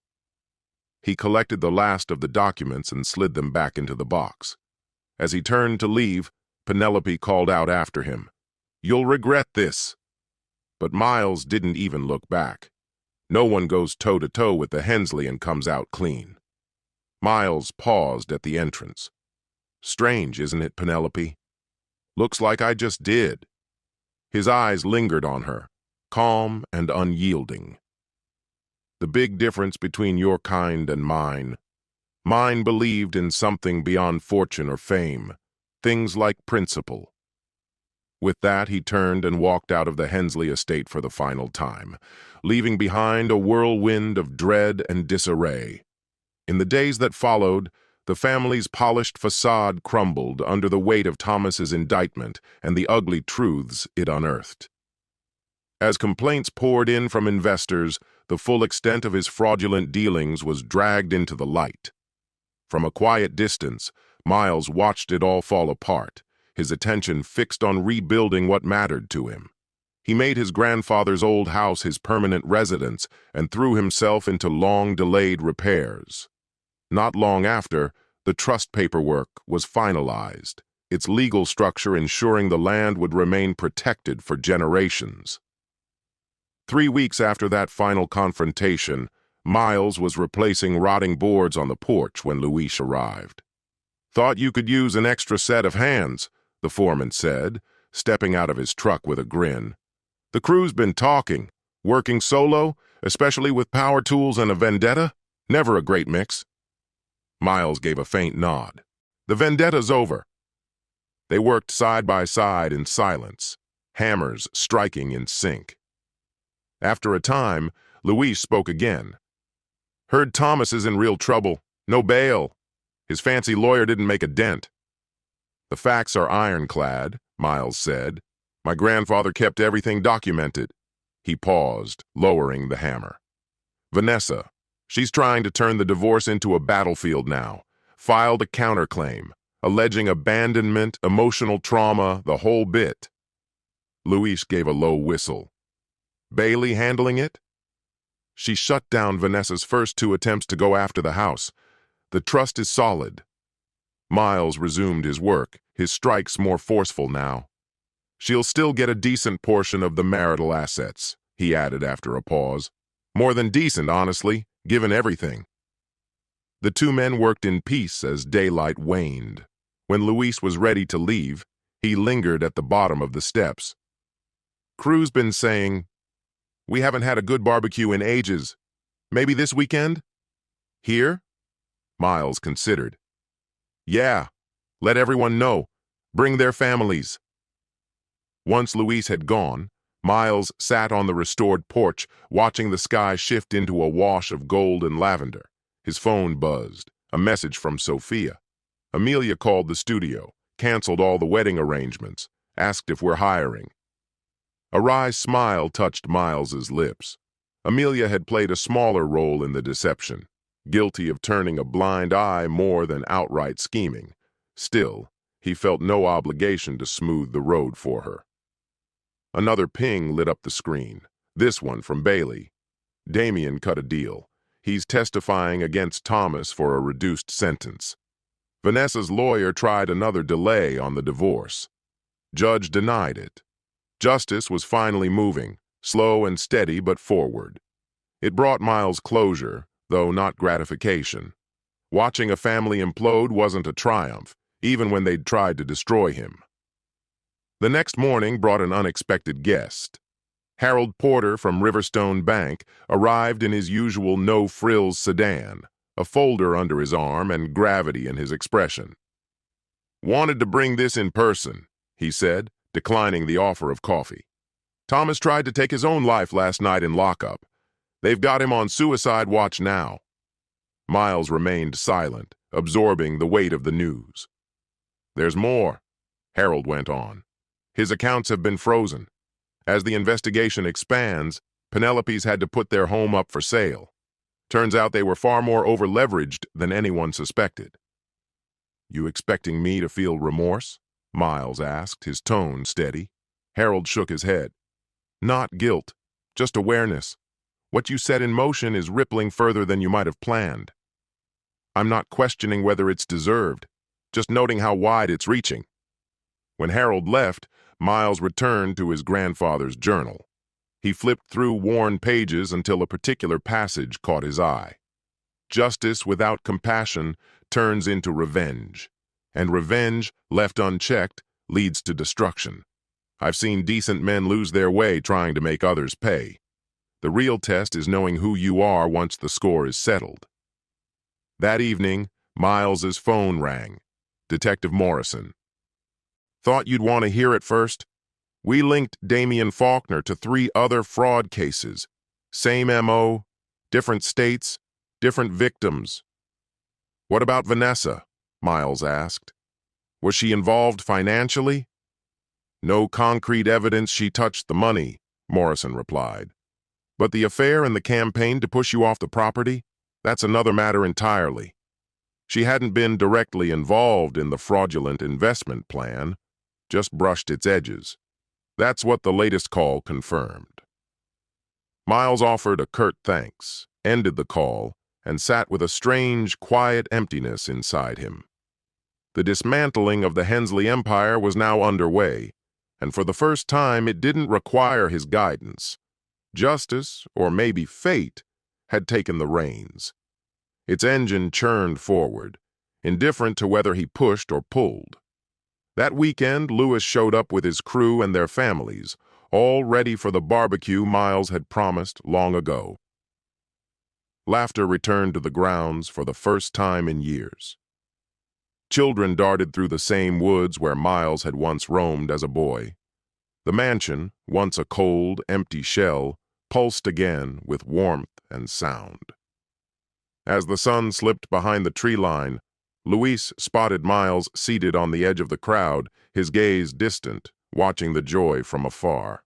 He collected the last of the documents and slid them back into the box. As he turned to leave, Penelope called out after him, "You'll regret this." But Miles didn't even look back. No one goes toe-to-toe with the Hensley and comes out clean. Miles paused at the entrance. "Strange, isn't it, Penelope? Looks like I just did." His eyes lingered on her, calm and unyielding. "The big difference between your kind and mine. Mine believed in something beyond fortune or fame, things like principle." With that, he turned and walked out of the Hensley estate for the final time, leaving behind a whirlwind of dread and disarray. In the days that followed, the family's polished facade crumbled under the weight of Thomas's indictment and the ugly truths it unearthed. As complaints poured in from investors, the full extent of his fraudulent dealings was dragged into the light. From a quiet distance, Miles watched it all fall apart, his attention fixed on rebuilding what mattered to him. He made his grandfather's old house his permanent residence and threw himself into long-delayed repairs. Not long after, the trust paperwork was finalized, its legal structure ensuring the land would remain protected for generations. 3 weeks after that final confrontation, Miles was replacing rotting boards on the porch when Luis arrived. "Thought you could use an extra set of hands," the foreman said, stepping out of his truck with a grin. "The crew's been talking. Working solo, especially with power tools and a vendetta, never a great mix." Miles gave a faint nod. "The vendetta's over." They worked side by side in silence, hammers striking in sync. After a time, Luis spoke again. "Heard Thomas is in real trouble. No bail. His fancy lawyer didn't make a dent." "The facts are ironclad," Miles said. "My grandfather kept everything documented." He paused, lowering the hammer. "Vanessa, she's trying to turn the divorce into a battlefield now. Filed a counterclaim, alleging abandonment, emotional trauma, the whole bit." Luis gave a low whistle. "Bailey handling it?" "She shut down Vanessa's first 2 attempts to go after the house. The trust is solid." Miles resumed his work, his strikes more forceful now. "She'll still get a decent portion of the marital assets," he added after a pause. "More than decent, honestly, given everything." The 2 men worked in peace as daylight waned. When Luis was ready to leave, he lingered at the bottom of the steps. "Crew's been saying, we haven't had a good barbecue in ages. Maybe this weekend?" "Here?" Miles considered. "Yeah. Let everyone know. Bring their families." Once Luis had gone, Miles sat on the restored porch, watching the sky shift into a wash of gold and lavender. His phone buzzed, a message from Sophia. Amelia called the studio, canceled all the wedding arrangements, asked if we're hiring. A wry smile touched Miles's lips. Amelia had played a smaller role in the deception, guilty of turning a blind eye more than outright scheming. Still, he felt no obligation to smooth the road for her. Another ping lit up the screen, this one from Bailey. Damien cut a deal. He's testifying against Thomas for a reduced sentence. Vanessa's lawyer tried another delay on the divorce. Judge denied it. Justice was finally moving, slow and steady but forward. It brought Miles closure, though not gratification. Watching a family implode wasn't a triumph, even when they'd tried to destroy him. The next morning brought an unexpected guest. Harold Porter from Riverstone Bank arrived in his usual no-frills sedan, a folder under his arm and gravity in his expression. "Wanted to bring this in person," he said, declining the offer of coffee. "Thomas tried to take his own life last night in lockup. They've got him on suicide watch now." Miles remained silent, absorbing the weight of the news. "There's more," Harold went on. "His accounts have been frozen. As the investigation expands, Penelope's had to put their home up for sale. Turns out they were far more over-leveraged than anyone suspected." "You expecting me to feel remorse?" Miles asked, his tone steady. Harold shook his head. "Not guilt, just awareness. What you set in motion is rippling further than you might have planned. I'm not questioning whether it's deserved, just noting how wide it's reaching. When Harold left, Miles returned to his grandfather's journal. He flipped through worn pages until a particular passage caught his eye. Justice without compassion turns into revenge, and revenge, left unchecked, leads to destruction. I've seen decent men lose their way trying to make others pay. The real test is knowing who you are once the score is settled. That evening, Miles's phone rang. Detective Morrison. Thought you'd want to hear it first? We linked Damian Faulkner to 3 other fraud cases. Same MO, different states, different victims. What about Vanessa? Miles asked. Was she involved financially? No concrete evidence she touched the money, Morrison replied. But the affair and the campaign to push you off the property? That's another matter entirely. She hadn't been directly involved in the fraudulent investment plan, just brushed its edges. That's what the latest call confirmed. Miles offered a curt thanks, ended the call, and sat with a strange, quiet emptiness inside him. The dismantling of the Hensley Empire was now underway, and for the first time it didn't require his guidance. Justice, or maybe fate, had taken the reins. Its engine churned forward, indifferent to whether he pushed or pulled. That weekend, Lewis showed up with his crew and their families, all ready for the barbecue Miles had promised long ago. Laughter returned to the grounds for the first time in years. Children darted through the same woods where Miles had once roamed as a boy. The mansion, once a cold, empty shell, pulsed again with warmth and sound. As the sun slipped behind the tree line, Luis spotted Miles seated on the edge of the crowd, his gaze distant, watching the joy from afar.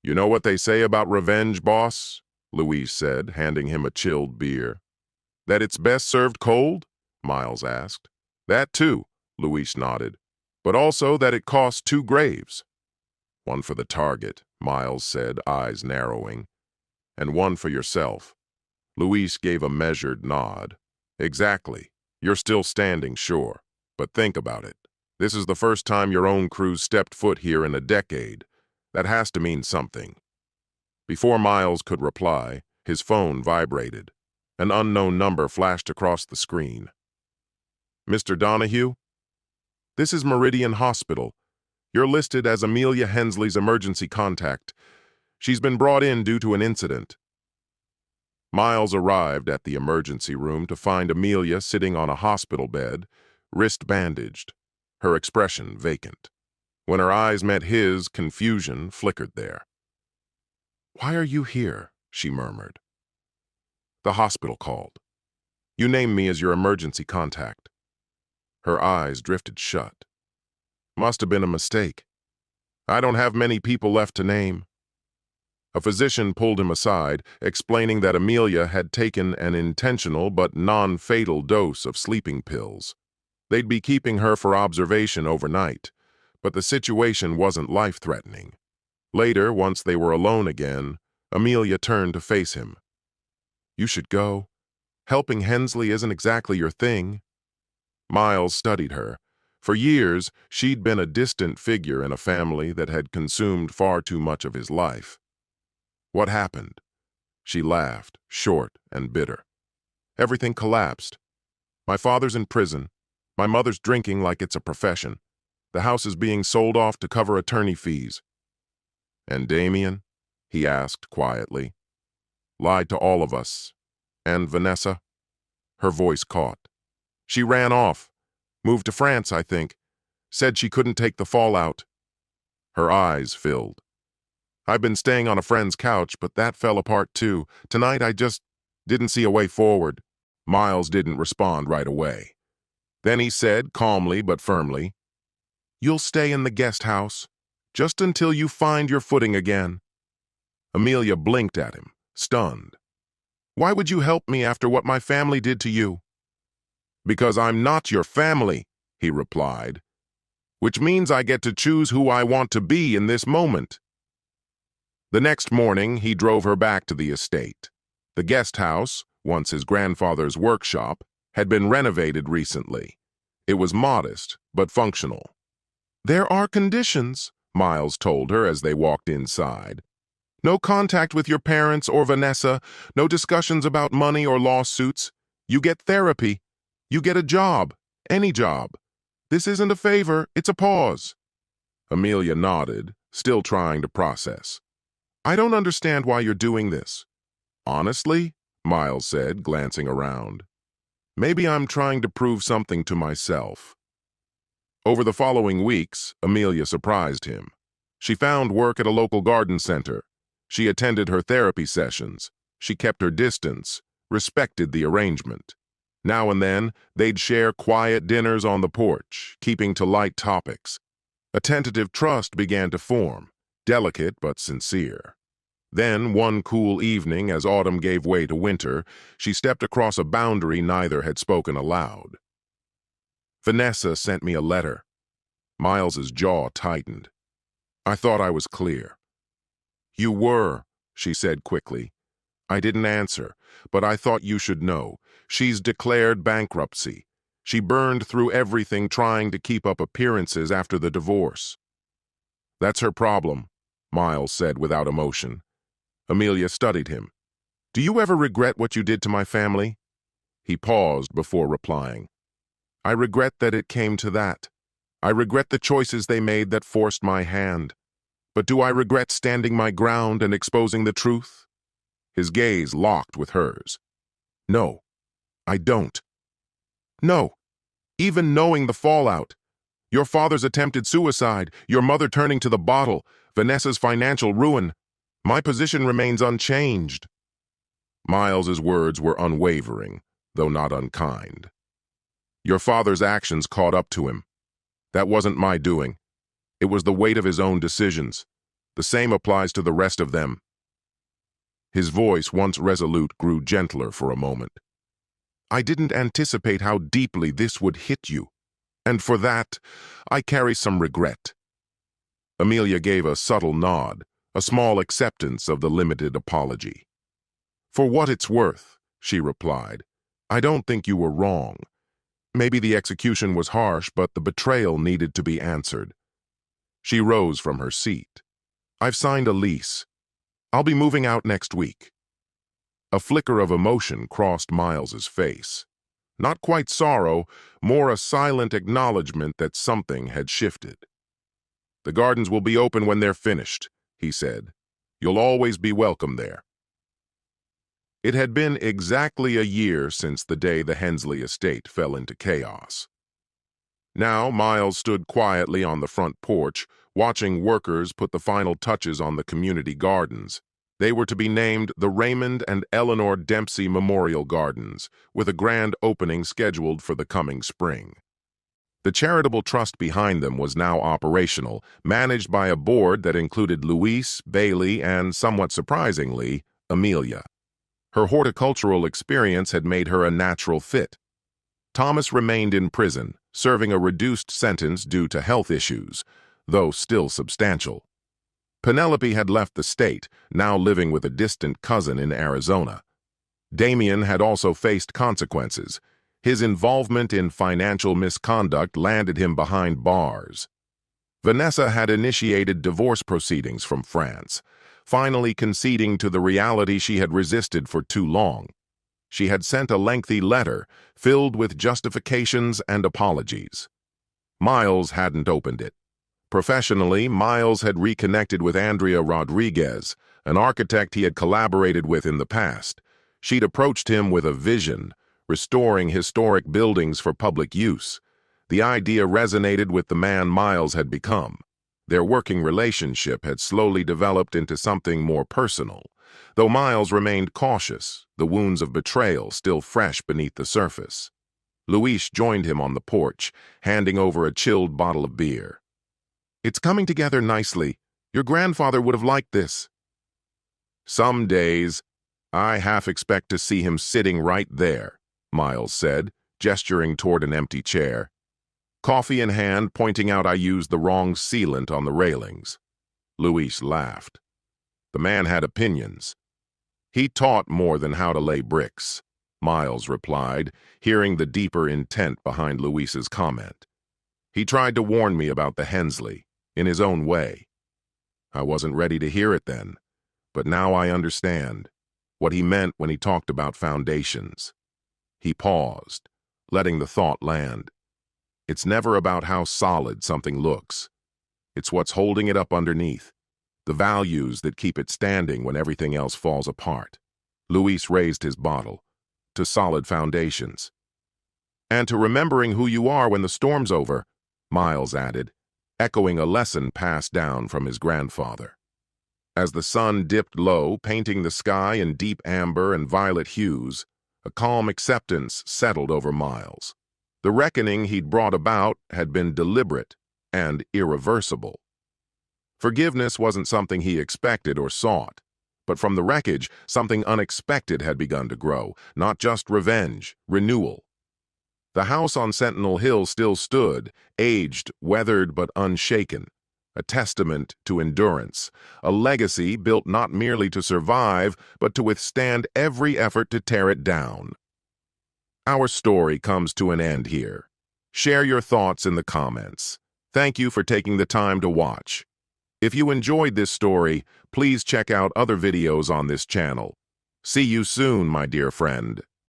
"You know what they say about revenge, boss?" Luis said, handing him a chilled beer. "That it's best served cold?" Miles asked. "That too," Luis nodded, "but also that it costs 2 graves." "One for the target," Miles said, eyes narrowing. "And one for yourself." Luis gave a measured nod. "Exactly. You're still standing, sure. But think about it. This is the first time your own crew's stepped foot here in a decade. That has to mean something." Before Miles could reply, his phone vibrated. An unknown number flashed across the screen. "Mr. Donahue? This is Meridian Hospital. You're listed as Amelia Hensley's emergency contact. She's been brought in due to an incident." Miles arrived at the emergency room to find Amelia sitting on a hospital bed, wrist bandaged, her expression vacant. When her eyes met his, confusion flickered there. "Why are you here?" she murmured. "The hospital called. You named me as your emergency contact." Her eyes drifted shut. "Must have been a mistake. I don't have many people left to name." A physician pulled him aside, explaining that Amelia had taken an intentional but non-fatal dose of sleeping pills. They'd be keeping her for observation overnight, but the situation wasn't life-threatening. Later, once they were alone again, Amelia turned to face him. "You should go. Helping Hensley isn't exactly your thing." Miles studied her. For years, she'd been a distant figure in a family that had consumed far too much of his life. "What happened?" She laughed, short and bitter. "Everything collapsed. My father's in prison. My mother's drinking like it's a profession. The house is being sold off to cover attorney fees." "And Damian?" he asked quietly. "Lied to all of us. And Vanessa?" Her voice caught. "She ran off. Moved to France, I think. Said she couldn't take the fallout." Her eyes filled. "I've been staying on a friend's couch, but that fell apart too. Tonight I just didn't see a way forward." Miles didn't respond right away. Then he said, calmly but firmly, "You'll stay in the guest house, just until you find your footing again." Amelia blinked at him, stunned. "Why would you help me after what my family did to you?" "Because I'm not your family," he replied. "Which means I get to choose who I want to be in this moment." The next morning, he drove her back to the estate. The guest house, once his grandfather's workshop, had been renovated recently. It was modest, but functional. "There are conditions," Miles told her as they walked inside. "No contact with your parents or Vanessa, no discussions about money or lawsuits. You get therapy. You get a job, any job. This isn't a favor, it's a pause." Amelia nodded, still trying to process. "I don't understand why you're doing this." "Honestly," Miles said, glancing around, "maybe I'm trying to prove something to myself." Over the following weeks, Amelia surprised him. She found work at a local garden center. She attended her therapy sessions. She kept her distance, respected the arrangement. Now and then, they'd share quiet dinners on the porch, keeping to light topics. A tentative trust began to form, delicate but sincere. Then, one cool evening, as autumn gave way to winter, she stepped across a boundary neither had spoken aloud. "Vanessa sent me a letter." Miles's jaw tightened. "I thought I was clear." "You were," she said quickly. "I didn't answer, but I thought you should know. She's declared bankruptcy. She burned through everything trying to keep up appearances after the divorce." "That's her problem," Miles said without emotion. Amelia studied him. "Do you ever regret what you did to my family?" He paused before replying. "I regret that it came to that. I regret the choices they made that forced my hand. But do I regret standing my ground and exposing the truth?" His gaze locked with hers. "No, I don't. No, even knowing the fallout. Your father's attempted suicide, your mother turning to the bottle, Vanessa's financial ruin. My position remains unchanged." Miles's words were unwavering, though not unkind. "Your father's actions caught up to him. That wasn't my doing. It was the weight of his own decisions. The same applies to the rest of them." His voice, once resolute, grew gentler for a moment. "I didn't anticipate how deeply this would hit you, and for that, I carry some regret." Amelia gave a subtle nod, a small acceptance of the limited apology. "For what it's worth," she replied, "I don't think you were wrong. Maybe the execution was harsh, but the betrayal needed to be answered." She rose from her seat. "I've signed a lease. I'll be moving out next week." A flicker of emotion crossed Miles's face. Not quite sorrow, more a silent acknowledgement that something had shifted. "The gardens will be open when they're finished," he said. "You'll always be welcome there." It had been exactly a year since the day the Hensley estate fell into chaos. Now Miles stood quietly on the front porch, watching workers put the final touches on the community gardens. They were to be named the Raymond and Eleanor Dempsey Memorial Gardens, with a grand opening scheduled for the coming spring. The charitable trust behind them was now operational, managed by a board that included Luis, Bailey, and, somewhat surprisingly, Amelia. Her horticultural experience had made her a natural fit. Thomas remained in prison, serving a reduced sentence due to health issues, though still substantial. Penelope had left the state, now living with a distant cousin in Arizona. Damien had also faced consequences. His involvement in financial misconduct landed him behind bars. Vanessa had initiated divorce proceedings from France, finally conceding to the reality she had resisted for too long. She had sent a lengthy letter filled with justifications and apologies. Miles hadn't opened it. Professionally, Miles had reconnected with Andrea Rodriguez, an architect he had collaborated with in the past. She'd approached him with a vision, restoring historic buildings for public use. The idea resonated with the man Miles had become. Their working relationship had slowly developed into something more personal. Though Miles remained cautious, the wounds of betrayal still fresh beneath the surface. Luis joined him on the porch, handing over a chilled bottle of beer. "It's coming together nicely. Your grandfather would have liked this." "Some days, I half expect to see him sitting right there," Miles said, gesturing toward an empty chair. Coffee in hand, pointing out I used the wrong sealant on the railings. Luis laughed. The man had opinions. He taught more than how to lay bricks. Miles replied, hearing the deeper intent behind Luis's comment. He tried to warn me about the Hensley, in his own way. I wasn't ready to hear it then, but now I understand what he meant when he talked about foundations. He paused, letting the thought land. It's never about how solid something looks. It's what's holding it up underneath, the values that keep it standing when everything else falls apart. Luis raised his bottle. To solid foundations. And to remembering who you are when the storm's over, Miles added, echoing a lesson passed down from his grandfather. As the sun dipped low, painting the sky in deep amber and violet hues, a calm acceptance settled over Miles. The reckoning he'd brought about had been deliberate and irreversible. Forgiveness wasn't something he expected or sought, but from the wreckage, something unexpected had begun to grow, not just revenge, renewal. The house on Sentinel Hill still stood, aged, weathered, but unshaken, a testament to endurance, a legacy built not merely to survive, but to withstand every effort to tear it down. Our story comes to an end here. Share your thoughts in the comments. Thank you for taking the time to watch. If you enjoyed this story, please check out other videos on this channel. See you soon, my dear friend.